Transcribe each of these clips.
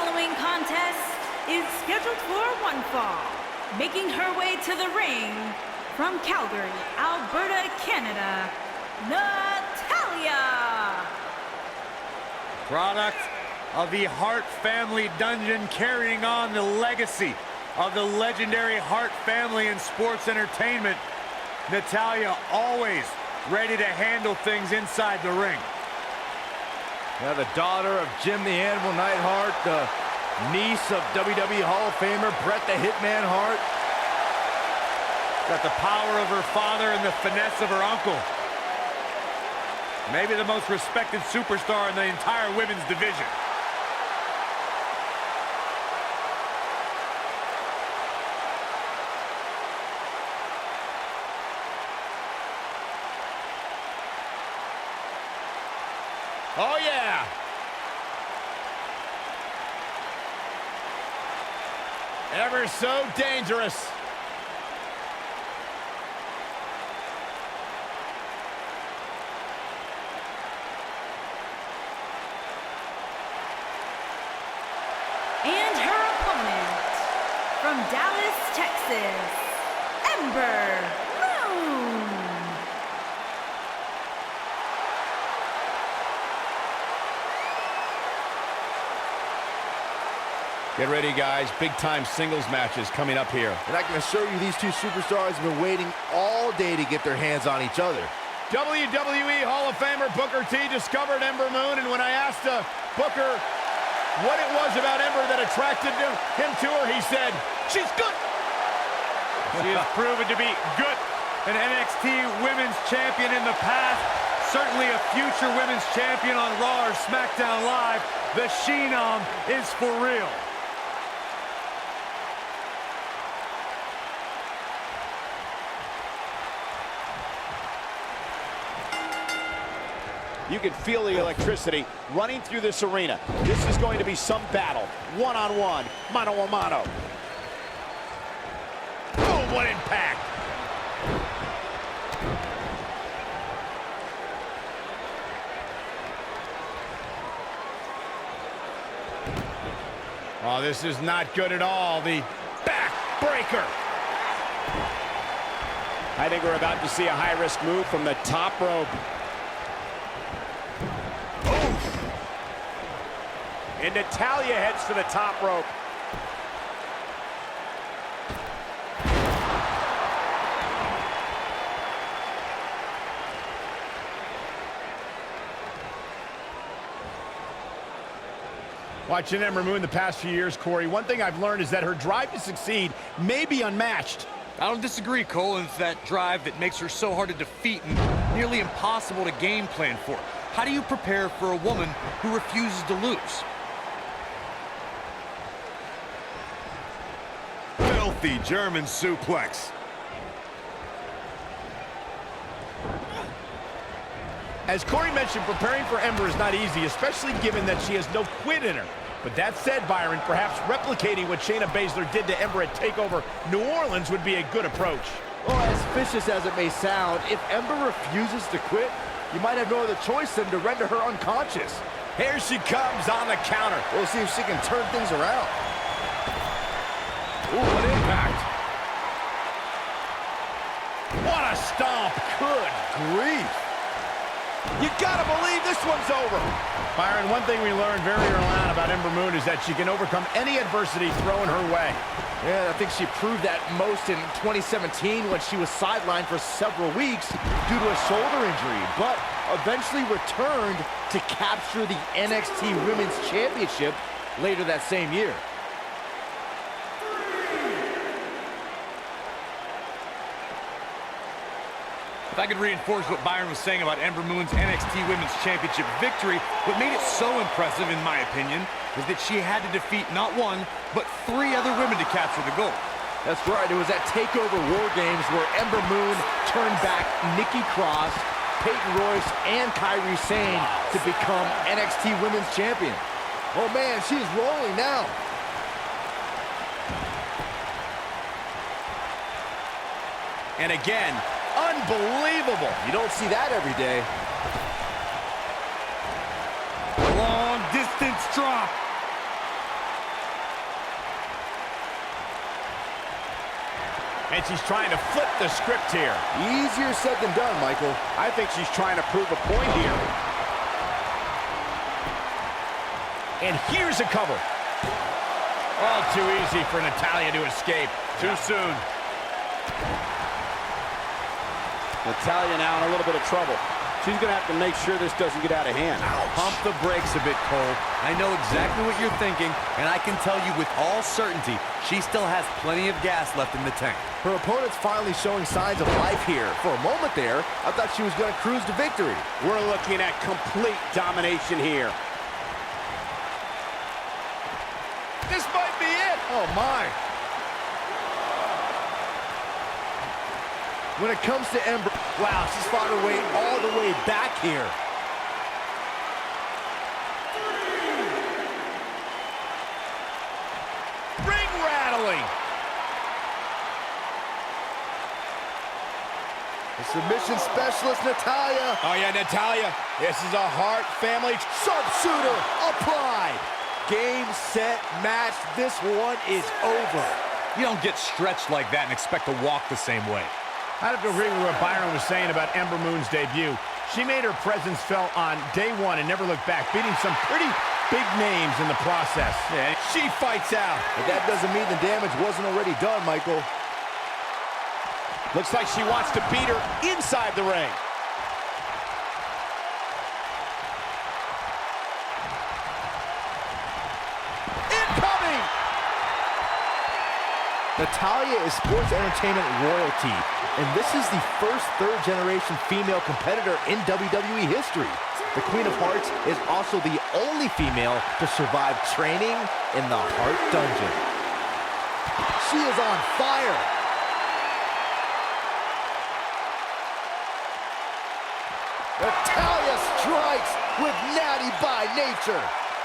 following contest is scheduled for one fall. Making her way to the ring from Calgary, Alberta, Canada, Natalya. Product of the Hart family dungeon, carrying on the legacy of the legendary Hart family in sports entertainment. Natalya always ready to handle things inside the ring. Yeah, the daughter of Jim the Animal Neidhart, the niece of WWE Hall of Famer Bret the Hitman Hart. Got the power of her father and the finesse of her uncle. Maybe the most respected superstar in the entire women's division. Oh, yeah. Ever so dangerous. And her opponent, from Dallas, Texas, Ember Moon. Get ready, guys. Big-time singles matches coming up here. And I can assure you these two superstars have been waiting all day to get their hands on each other. WWE Hall of Famer Booker T discovered Ember Moon, and when I asked Booker what it was about Ember that attracted him to her, he said, "She's good." She has proven to be good. An NXT Women's Champion in the past. Certainly a future Women's Champion on Raw or Smackdown Live. The She-Nom is for real. You can feel the electricity running through this arena. This is going to be some battle. One-on-one, mano-a-mano. Oh, what impact! Oh, this is not good at all. The backbreaker. I think we're about to see a high-risk move from the top rope. And Natalya heads to the top rope. Watching Ember Moon the past few years, Corey, one thing I've learned is that her drive to succeed may be unmatched. I don't disagree, Cole. It's that drive that makes her so hard to defeat and nearly impossible to game plan for. How do you prepare for a woman who refuses to lose? Filthy German suplex. As Corey mentioned, preparing for Ember is not easy, especially given that she has no quit in her. But that said, Byron, perhaps replicating what Shayna Baszler did to Ember at TakeOver New Orleans would be a good approach. Well, as vicious as it may sound, if Ember refuses to quit, you might have no other choice than to render her unconscious. Here she comes on the counter. We'll see if she can turn things around. Ooh, what impact. What a stomp. Good grief. You gotta believe this one's over. Byron, one thing we learned very early on about Ember Moon is that she can overcome any adversity thrown her way. Yeah, I think she proved that most in 2017 when she was sidelined for several weeks due to a shoulder injury, but eventually returned to capture the NXT Women's Championship later that same year. If I could reinforce what Byron was saying about Ember Moon's NXT Women's Championship victory, what made it so impressive, in my opinion, is that she had to defeat not one, but 3 other women to capture the gold. That's right. It was at TakeOver War Games where Ember Moon turned back Nikki Cross, Peyton Royce, and Kairi Sane to become NXT Women's Champion. Oh, man, she's rolling now. And again, unbelievable. You don't see that every day. Long distance drop. And she's trying to flip the script here. Easier said than done, Michael. I think she's trying to prove a point here. And here's a cover. All too easy for Natalya to escape. Too soon. Natalya now in a little bit of trouble. She's going to have to make sure this doesn't get out of hand. Pump the brakes a bit, Cole. I know exactly what you're thinking, and I can tell you with all certainty, she still has plenty of gas left in the tank. Her opponent's finally showing signs of life here. For a moment there, I thought she was going to cruise to victory. We're looking at complete domination here. This might be it. Oh, my. When it comes to Ember, wow, she's fought her way all the way back here. Ring rattling. The submission specialist, Natalya. Oh, yeah, Natalya. This is a Hart family. Sharpshooter applied. Game, set, match. This one is over. You don't get stretched like that and expect to walk the same way. I'd have to agree with what Byron was saying about Ember Moon's debut. She made her presence felt on day one and never looked back, beating some pretty big names in the process. Yeah, she fights out. But that doesn't mean the damage wasn't already done, Michael. Looks like she wants to beat her inside the ring. Incoming! Natalya is sports entertainment royalty, and this is the first third-generation female competitor in WWE history. The Queen of Hearts is also the only female to survive training in the Heart Dungeon. She is on fire. Natalya strikes with natty by nature.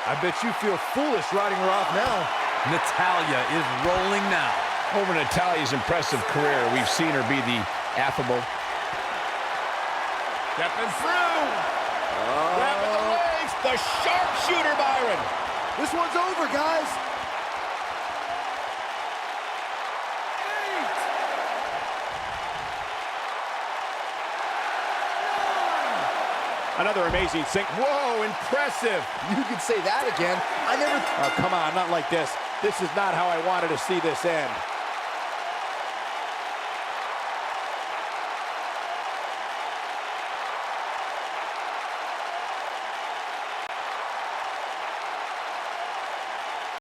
I bet you feel foolish riding her off now. Natalya is rolling now. Over Natalya's impressive career, we've seen her be the affable. Stepping through. Grabbing the legs. The sharpshooter, Byron. This one's over, guys. Another amazing sink. Whoa, impressive. You could say that again. I never... Oh, come on, not like this. This is not how I wanted to see this end.